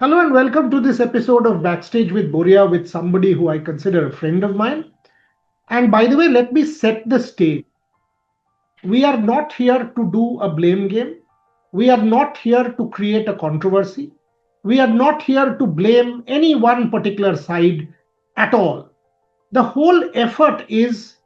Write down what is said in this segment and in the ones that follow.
Hello and welcome to this episode of Backstage with Boria with somebody who I consider a friend of mine. And by the way, let me set the stage. We are not here to do a blame game. We are not here to create a controversy. We are not here to blame any one particular side at all. The whole effort is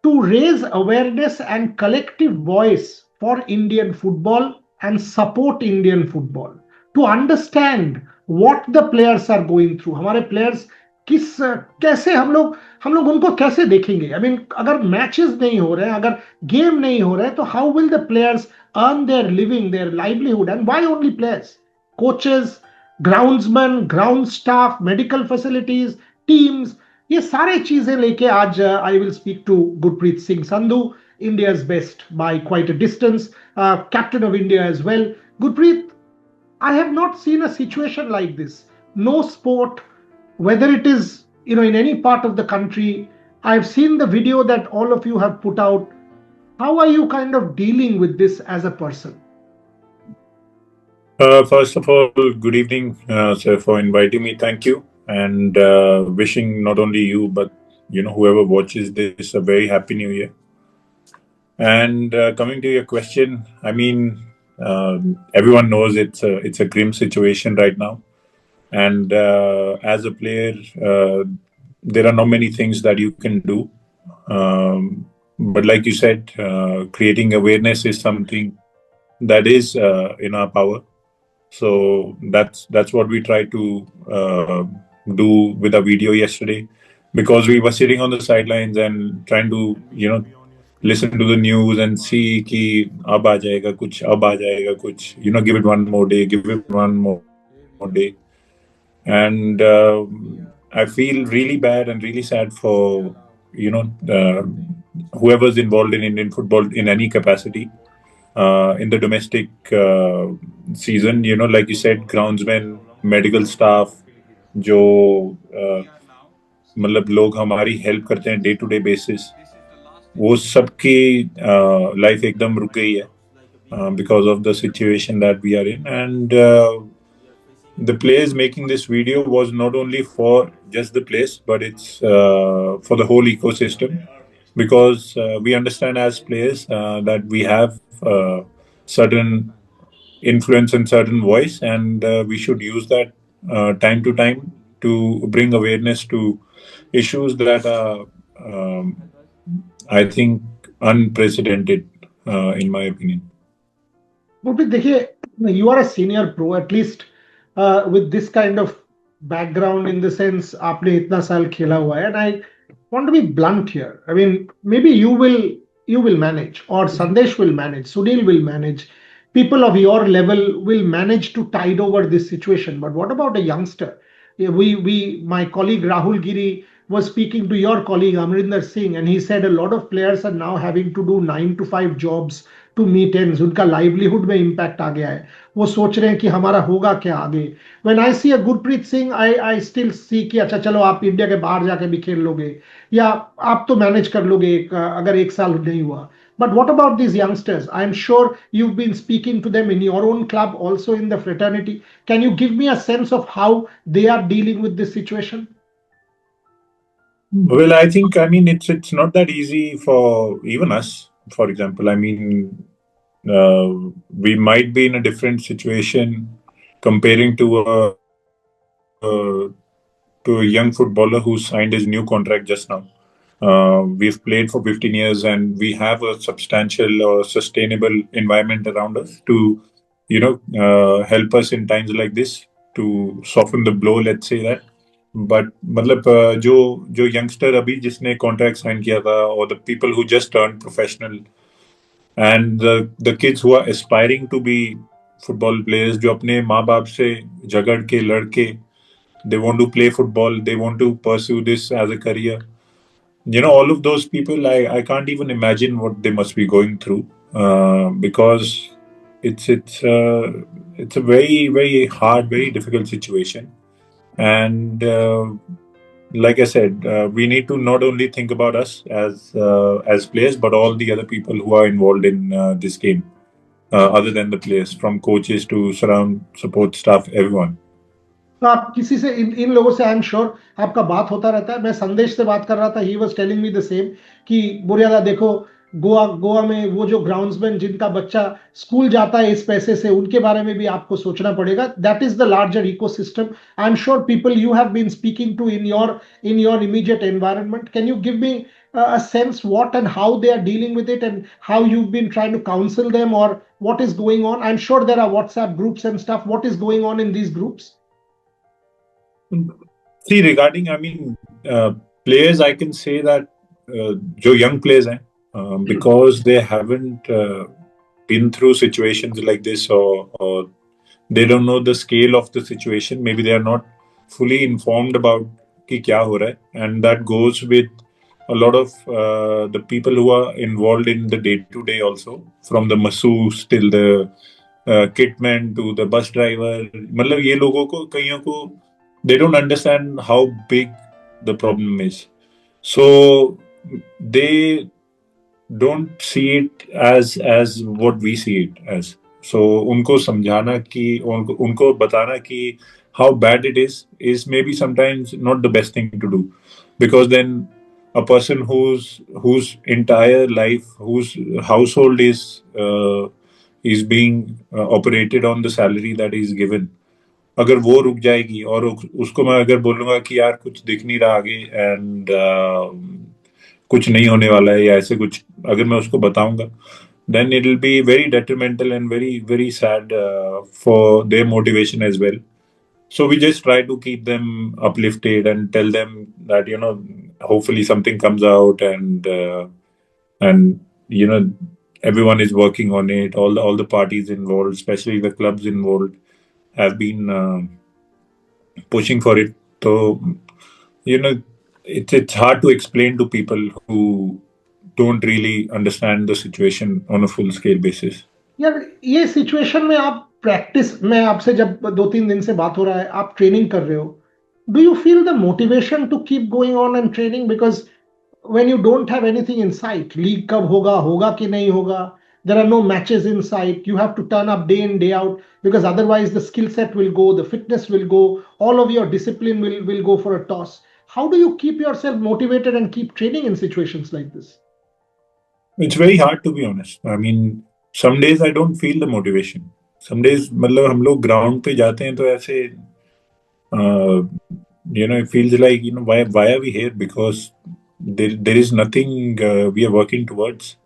to raise awareness and collective voice for Indian football and support Indian football, to understand what the players are going through. हमारे players किस कैसे हम लोग उनको कैसे देखेंगे? I mean, अगर matches नहीं हो रहे हैं, अगर game नहीं हो रहे हैं, तो how will the players earn their living, their livelihood? And why only players? Coaches, groundsmen, ground staff, medical facilities, teams, ये सारे चीजें लेके आज I will speak to Gurpreet Singh Sandhu, India's best by quite a distance, captain of India as well. Gurpreet, I have not seen a situation like this. No sport, whether it is in any part of the country. I've seen the video that all of you have put out. How are you kind of dealing with this as a person? First of all, good evening, sir, for inviting me. Thank you, and wishing not only you but whoever watches this a very happy New Year. And coming to your question, I mean, everyone knows it's a grim situation right now, and as a player, there are not many things that you can do. But like you said, creating awareness is something that is in our power. So that's what we tried to do with a video yesterday, because we were sitting on the sidelines and trying to listen to the news and see कि अब आ जाएगा कुछ, अब आ जाएगा कुछ, give it one more day, give it one more day. And I feel really bad and really sad for whoever's involved in Indian football in any capacity. In the domestic season, like you said, groundsmen, medical staff, जो मतलब लोग हमारी help करते हैं day to day basis, वो सबकी life एकदम रुक गई है because of the situation that we are in. And the players making this video was not only for just the players, but it's for the whole ecosystem, because we understand as players that we have certain influence and certain voice, and we should use that time to time to bring awareness to issues that are, I think, unprecedented, in my opinion. Gurpreet, देखिए, you are a senior pro, at least with this kind of background, in the sense आपने इतना साल खेला हुआ है, and I want to be blunt here. I mean, maybe you will manage, or Sandesh will manage, Sunil will manage, people of your level will manage to tide over this situation. But what about a youngster? Yeah, my colleague Rahul Giri was speaking to your colleague Amrinder Singh, and he said a lot of players are now having to do 9 to 5 jobs to meet ends. उनका livelihood में impact आ गया है. वो सोच रहे हैं कि हमारा होगा क्या आगे. When I see a Gurpreet Singh, I still see कि अच्छा चलो आप इंडिया के बाहर जाके भी खेल लोगे, या आप तो मैनेज कर लोगे अगर एक साल नहीं हुआ. But what about these youngsters? I'm sure you've been speaking to them in your own club, also in the fraternity. Can you give me a sense of how they are dealing with this situation? Well, I mean, it's not that easy for even us. For example, I mean, we might be in a different situation comparing to a young footballer who signed his new contract just now. We've played for 15 years, and we have a substantial or sustainable environment around us to, help us in times like this, to soften the blow, let's say that. But मतलब जो youngster अभी जिसने contract sign किया था, or the people who just turned professional, and the kids who are aspiring to be football players, जो अपने माँ बाप से झगड़ के लड़ के, they want to play football, they want to pursue this as a career. All of those people, I can't even imagine what they must be going through, because it's a very, very hard, very difficult situation. And like I said, we need to not only think about us as players, but all the other people who are involved in this game, other than the players, from coaches to surround support staff, everyone. तो आप किसी से इन लोगों से आई am sure आपका बात होता रहता है। मैं संदेश से बात कर रहा था, he was telling me the same कि बुरियादा देखो, गोवा गोवा में वो जो ग्राउंड्समैन जिनका बच्चा स्कूल जाता है इस पैसे से, उनके बारे में भी आपको सोचना पड़ेगा। That is the larger ecosystem. I am sure people you have been speaking to in your immediate environment, can you give me a sense what and how they are dealing with it, and how you've been trying to counsel them, or what is going on? I'm sure there are WhatsApp groups and stuff. What is going on in these groups? See, regarding, I mean, players, I can say that जो young players हैं, because they haven't been through situations like this, or they don't know the scale of the situation. Maybe they are not fully informed about कि क्या हो रहा है, and that goes with a lot of the people who are involved in the day to day also, from the masseuse till the kitman to the bus driver. मतलब ये लोगों को, कईयों को, they don't understand how big the problem is. So they don't see it as what we see it as. So उनको समझाना कि उनको बताना कि how bad it is maybe sometimes not the best thing to do, because then a person whose entire life, whose household is being operated on the salary that is given, अगर वो रुक जाएगी और उसको मैं अगर बोलूंगा कि यार कुछ दिख नहीं रहा आगे, एंड कुछ नहीं होने वाला है या ऐसे कुछ अगर मैं उसको बताऊंगा, then it will be very detrimental and very very sad for their motivation as well. So we just try to keep them uplifted and tell them that hopefully something comes out, and everyone is working on it. All the parties involved, especially the clubs involved, have been pushing for it. So you know it's hard to explain to people who don't really understand the situation on a full scale basis. यार ये situation में आप practice, मैं आपसे जब 2-3 दिन से बात हो रहा है, आप ट्रेनिंग कर रहे हो, do you feel the motivation to keep going on and training? Because when you don't have anything in sight, league कब होगा, होगा कि नहीं होगा, there are no matches in sight, you have to turn up day in day out, because otherwise the skill set will go, the fitness will go, all of your discipline will go for a toss. How do you keep yourself motivated and keep training in situations like this? It's very hard, to be honest. I mean, some days I don't feel the motivation. Some days, मतलब हम लोग ground पे जाते हैं तो ऐसे, it feels like, why are we here? Because there is nothing we are working towards.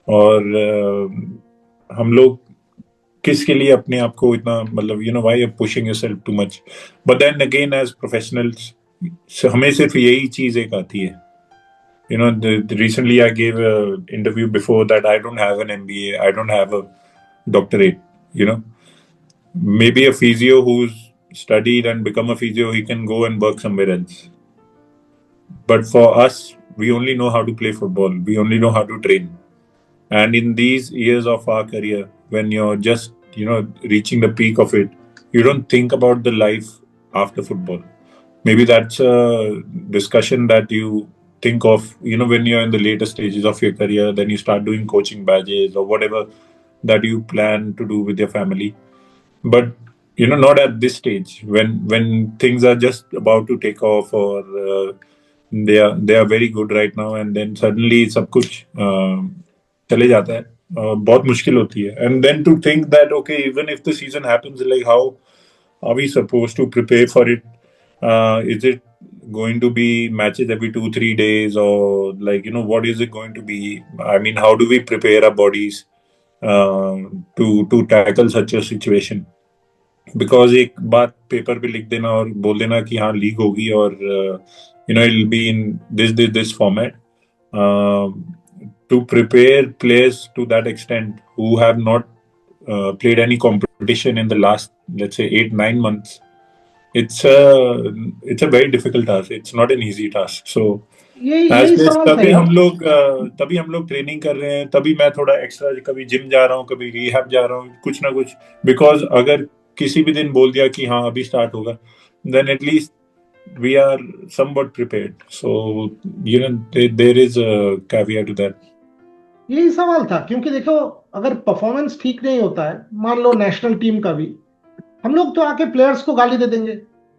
और हम लोग किसके लिए अपने आप को इतना, मतलब why are pushing yourself too much? But then again, as professionals, हमें सिर्फ यही चीज एक आती है. Recently I gave an interview before that I don't have an MBA, I don't have a doctorate. Maybe a physio who's studied and become a physio, he can go and work somewhere else. But for us, we only know how to play football. We only know how to train. And in these years of our career, when you're just, reaching the peak of it, you don't think about the life after football. Maybe that's a discussion that you think of, when you're in the later stages of your career, then you start doing coaching badges or whatever that you plan to do with your family. But, not at this stage when things are just about to take off, or they are very good right now, and then suddenly सब कुछ चले जाता है, बहुत मुश्किल होती है. And then to think that, okay, even if the season happens, like how are we supposed to prepare for it? Is it going to be matches every 2-3 days, or like, what is it going to be? I mean, how do we prepare our bodies to tackle such a situation? Because एक बात paper पे लिख देना और बोल देना कि हाँ लीग होगी और it'll be in this format, to prepare players to that extent who have not played any competition in the last, let's say, 8-9 months. It's a very difficult task. It's not an easy task. So यही सवाल था यार. तभी हम लोग training कर रहे हैं, तभी मैं थोड़ा एक्स्ट्रा कभी जिम जा रहा हूँ, कभी रिहैब जा रहा हूँ, कुछ ना कुछ. बिकॉज अगर किसी भी दिन बोल दिया कि हाँ अभी स्टार्ट होगा, then at least we are somewhat prepared. So there is a caveat to that. यही सवाल था, क्योंकि देखो अगर परफॉर्मेंस ठीक नहीं होता है, मान लो नेशनल टीम का भी, हम लोग तो आके प्लेयर्स को गाली दे देंगे.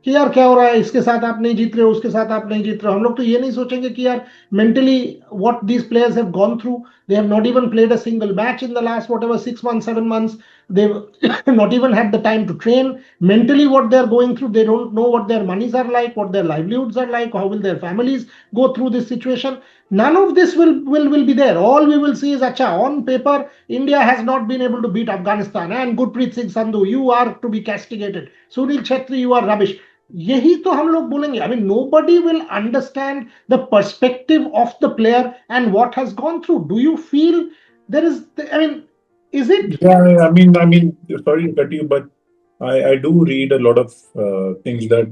कि यार क्या हो रहा है, इसके साथ आप नहीं जीत रहे हो, उसके साथ आप नहीं जीत रहे हो। हम लोग तो ये नहीं सोचेंगे कि यार mentally what these players have gone through. They have not even played a single match in the last what ever 6 months, 7 months. They not even had the time to train. Mentally what they are going through, they don't know what their monies are like, what their livelihoods are like, how will their families go through this situation. None of this will be there. All we will see is, acha, on paper India has not been able to beat Afghanistan, and Gurpreet Singh Sandhu, you are to be castigated. Sunil Chhetri, you are rubbish. यही तो हम लोग बोलेंगे। I mean nobody will understand the perspective of the player and what has gone through. Do you feel there is, I mean, is it? Yeah, I mean, sorry to cut you, but I do read a lot of things that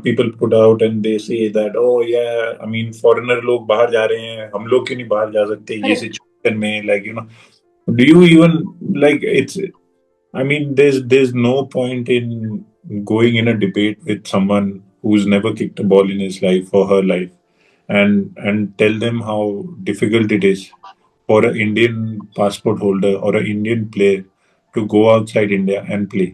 people put out, and they say that, oh yeah, I mean foreigner लोग बाहर जा रहे हैं, हम लोग क्यों नहीं बाहर जा सकते ये Correct. situation में, like do you even like it's I mean there's no point in going in a debate with someone who's never kicked a ball in his life or her life, and tell them how difficult it is for an Indian passport holder or an Indian player to go outside India and play.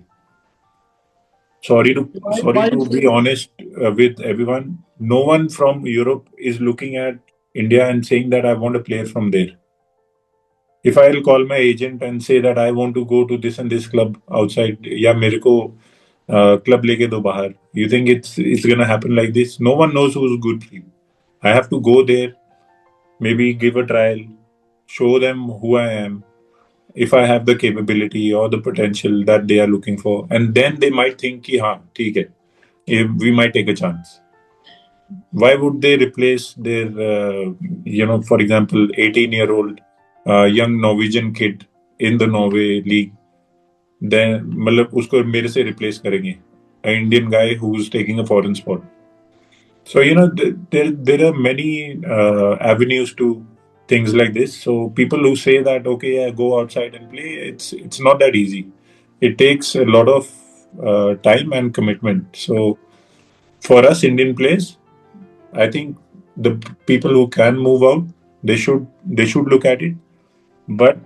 Sorry While to be honest with everyone. No one from Europe is looking at India and saying that I want a player from there. If I'll call my agent and say that I want to go to this and this club outside, या मेरे को club लेके दो बाहर. You think it's gonna happen like this? No one knows who's good for you. I have to go there, maybe give a trial, show them who I am, if I have the capability or the potential that they are looking for, and then they might think कि हाँ ठीक है, we might take a chance. Why would they replace their for example 18-year-old young Norwegian kid in the Norway league, then मतलब उसको मेरे से replace करेंगे an Indian guy who's taking a foreign spot. So there are many avenues to things like this. So people who say that okay, yeah, go outside and play, it's not that easy. It takes a lot of time and commitment. So for us Indian players, I think the people who can move out, they should look at it. But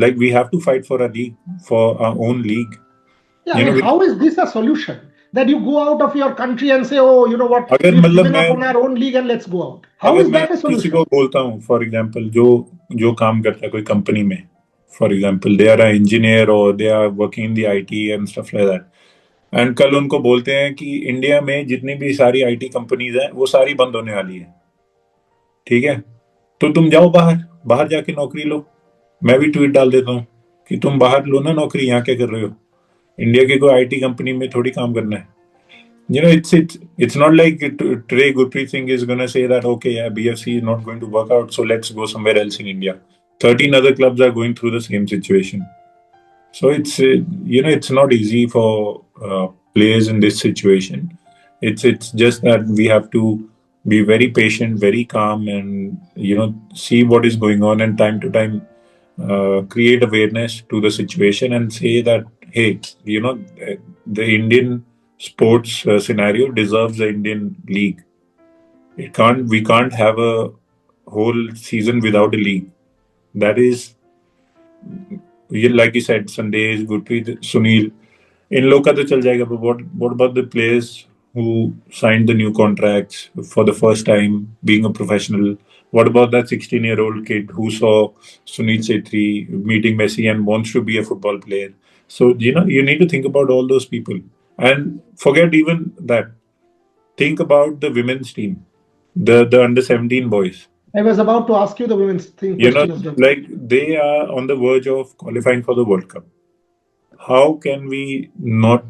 like we have to fight for a league, for our own league. yeah, I You mean, know, how is this a solution that you go out of your country and say, oh, you know what, अगर we've मतलब given मैं up on our own league and let's go out? How अगर is मैं that a किसी को solution? बोलता हूँ for example जो जो काम करता है कोई कंपनी में, for example they are a engineer और they are working in the IT and stuff like that, and कल उनको बोलते हैं कि इंडिया में जितनी भी सारी आईटी कंपनीज हैं वो सारी बंद होने वाली है, ठीक है, तो तुम जाओ बाहर, बाहर जाके नौकरी लो। मैं भी ट्वीट डाल देता हूँ कि तुम बाहर लो ना नौकरी, यहाँ क्या कर रहे हो, इंडिया की कोई आईटी कंपनी में थोड़ी काम करना है। It's not like today Gurpreet Singh is going to say that okay, yeah, BFC is not going to work out, so let's go somewhere else in India. 13 other clubs are going through the same situation. So it's not easy for players in this situation. It's just that we have to be very patient, very calm, and see what is going on, and time to time create awareness to the situation and say that hey, the Indian sports scenario deserves the Indian league. We can't have a whole season without a league. That is, like you said, Sandesh, Gurpreet, Sunil, इन लोग का तो चल जाएगा, but what about the players who signed the new contracts for the first time being a professional? What about that 16-year-old kid who saw Sunil Chhetri meeting Messi and wants to be a football player? So you need to think about all those people, and forget even that. Think about the women's team, the under 17 boys. I was about to ask you the women's thing You know, question as well. like they are on the verge of qualifying for the World Cup. How can we not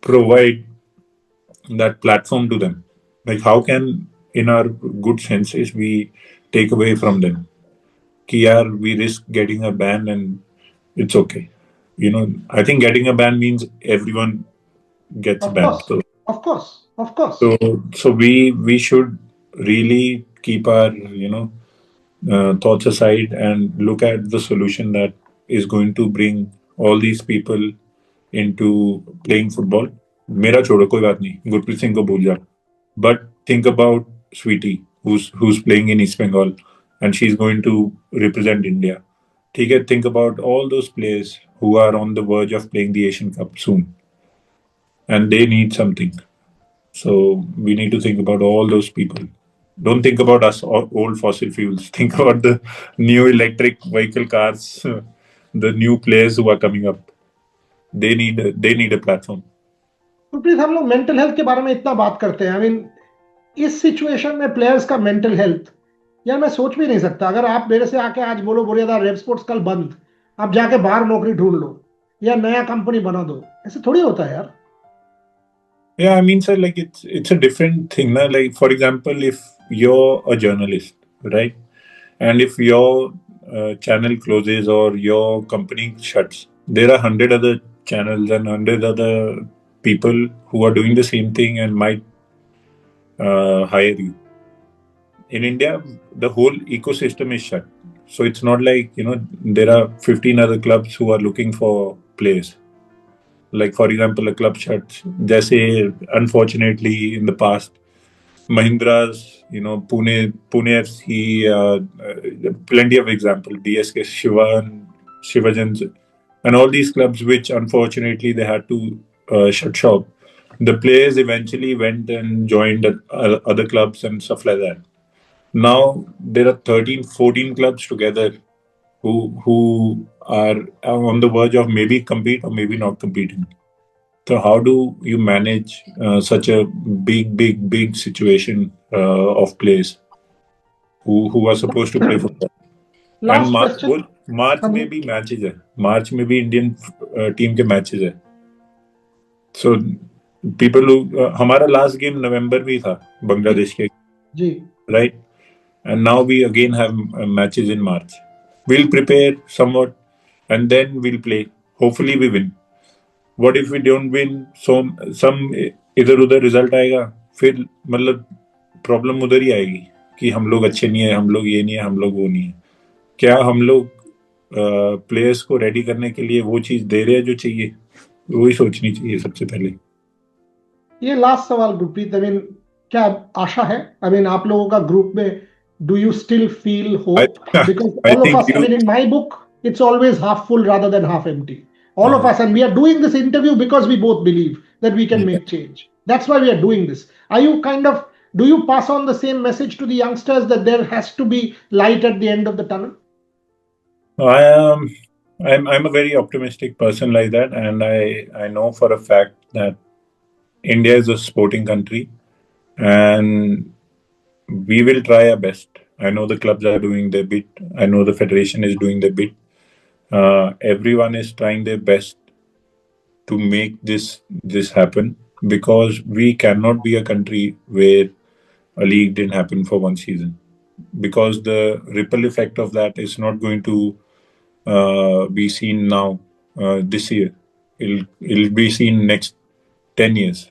provide that platform to them? Like, how can, in our good senses, we take away from them? Ki yaar, we risk getting a ban and it's okay. I think getting a ban means everyone gets Of banned. course, of course, of course. So we should really keep our thoughts aside and look at the solution that is going to bring all these people into playing football. मेरा छोड़ो कोई बात नहीं, गुरप्रीत सिंह को भूल जा, but think about Sweetie who's playing in East Bengal and she's going to represent India. ठीक है, think about all those players who are on the verge of playing the Asian Cup soon. and they need something. So we need to think about all those people. Don't think about us old fossil fuels. Think about the new electric vehicle cars, the new players who are coming up. They need a platform. तो please हम लोग mental health के बारे में इतना बात करते हैं, आई मीन इस सिचुएशन में प्लेयर्स का मेंटल हेल्थ, यार मैं सोच भी नहीं सकता। अगर आप मेरे से आके आज बोलो बोरिया रेव स्पोर्ट्स कल बंद, आप जाके बाहर नौकरी ढूंढ लो या नया कंपनी बना दो, ऐसे थोड़ी होता है यार। Yeah, I mean, sir, like it's a different thing, na? Like for example, if you're a journalist, right, and if your channel closes or your company shuts, there are 100 other channels and 100 other people who are doing the same thing and might hire you. In India, the whole ecosystem is shut, so it's not like there are 15 other clubs who are looking for players. Like for example, a club shuts. Jaise, unfortunately, in the past, Mahindra's, Pune FC, plenty of example. DSK, Shivajans, and all these clubs, which unfortunately they had to shut shop. The players eventually went and joined other clubs and stuff like that. Now there are 13, 14 clubs together who are on the verge of maybe compete or maybe not competing. So how do you manage such a big situation of players who are supposed to play football? And last question. March हाँ में जी। भी matches है, मार्च में भी Indian team के matches है. So people हमारा last game November में ही था जी बांग्लादेश के, जी। Right, and now we again have matches in March. We'll prepare somewhat and then we'll play. Hopefully we win. What if we don't win? So some इधर उधर result आएगा, फिर मतलब प्रॉब्लम उधर ही आएगी कि हम लोग अच्छे नहीं है, हम लोग ये नहीं है, हम लोग वो नहीं है. क्या हम लोग प्लेयर्स को रेडी करने के लिए वो चीज दे रहे हैं जो चाहिए? वही सोचनी चाहिए सबसे पहले. ये लास्ट सवाल गुरप्रीत, आई मीन क्या आशा है, आई मीन आप लोगों का ग्रुप में, do you still feel I hope? Because I all of think us, I mean in my book it's always half full rather than half empty. All of uh, us, and we are doing this interview because we both believe that we can yeah. make change. That's why we are doing this. Are you kind of, do you pass on the same message to the youngsters that there has to be light at the end of the tunnel? I am. I'm a very optimistic person like that, and I know for a fact that India is a sporting country, and we will try our best. I know the clubs are doing their bit. I know the federation is doing their bit. Everyone is trying their best to make this happen, because we cannot be a country where a league didn't happen for one season, because the ripple effect of that is not going to be seen now this year. It'll be seen next 10 years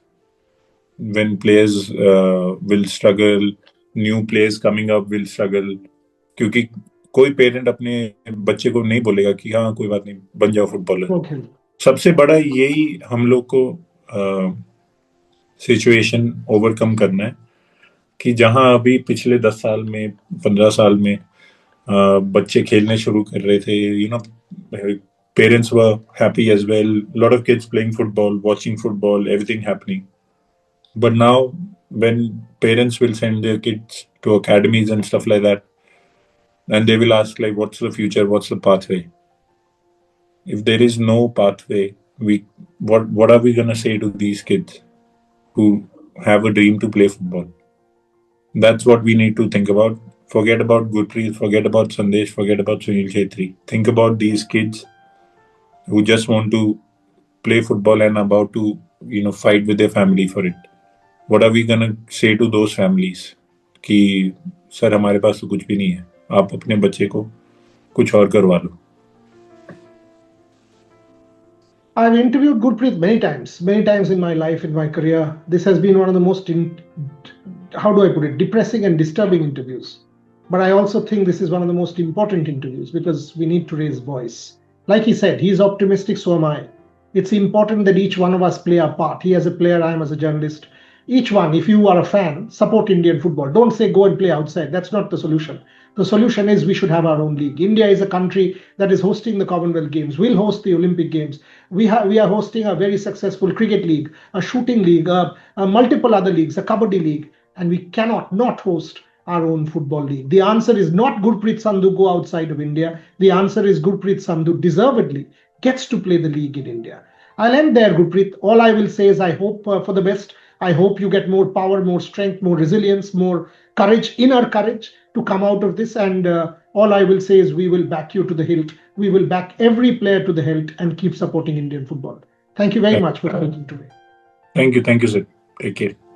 when players will struggle, new players coming up will struggle. क्योंकि कोई parent अपने बच्चे को नहीं बोलेगा कि हाँ कोई बात नहीं बन जाओ फुटबॉलर. Okay. सबसे बड़ा यही हम लोग को सिचुएशन ओवरकम करना है कि जहां अभी पिछले 10 साल में 15 साल में बच्चे खेलने शुरू कर रहे थे, parents were happy as well, lot of kids playing football, watching football, everything happening. But now when parents will send their kids to academies and stuff like that, and they will ask like what's the future, what's the pathway? If there is no pathway, what are we going to say to these kids who have a dream to play football? That's what we need to think about. Forget about Gurpreet, forget about Sandesh, forget about Sunil Khetri. Think about these kids who just want to play football and about to, fight with their family for it. What are we gonna say to those families? कि sir हमारे पास तो कुछ भी नहीं है, आप अपने बच्चे को कुछ और करवा लो. I've interviewed Gurpreet many times in my life, in my career. This has been one of the most, how do I put it, depressing and disturbing interviews. But I also think this is one of the most important interviews because we need to raise voice. Like he said, he's optimistic, so am I. It's important that each one of us play our part. He as a player, I am as a journalist. Each one, if you are a fan, support Indian football. Don't say go and play outside. That's not the solution. The solution is we should have our own league. India is a country that is hosting the Commonwealth Games, will host the Olympic Games. We are hosting a very successful cricket league, a shooting league, multiple other leagues, a kabaddi league, and we cannot not host our own football league. The answer is not Gurpreet Sandhu go outside of India. The answer is Gurpreet Sandhu deservedly gets to play the league in India. I'll end there, Gurpreet. All I will say is I hope for the best. I hope you get more power, more strength, more resilience, more courage, inner courage to come out of this. And all I will say is we will back you to the hilt. We will back every player to the hilt and keep supporting Indian football. Thank you very much for coming today. Thank you, Sid. Take care.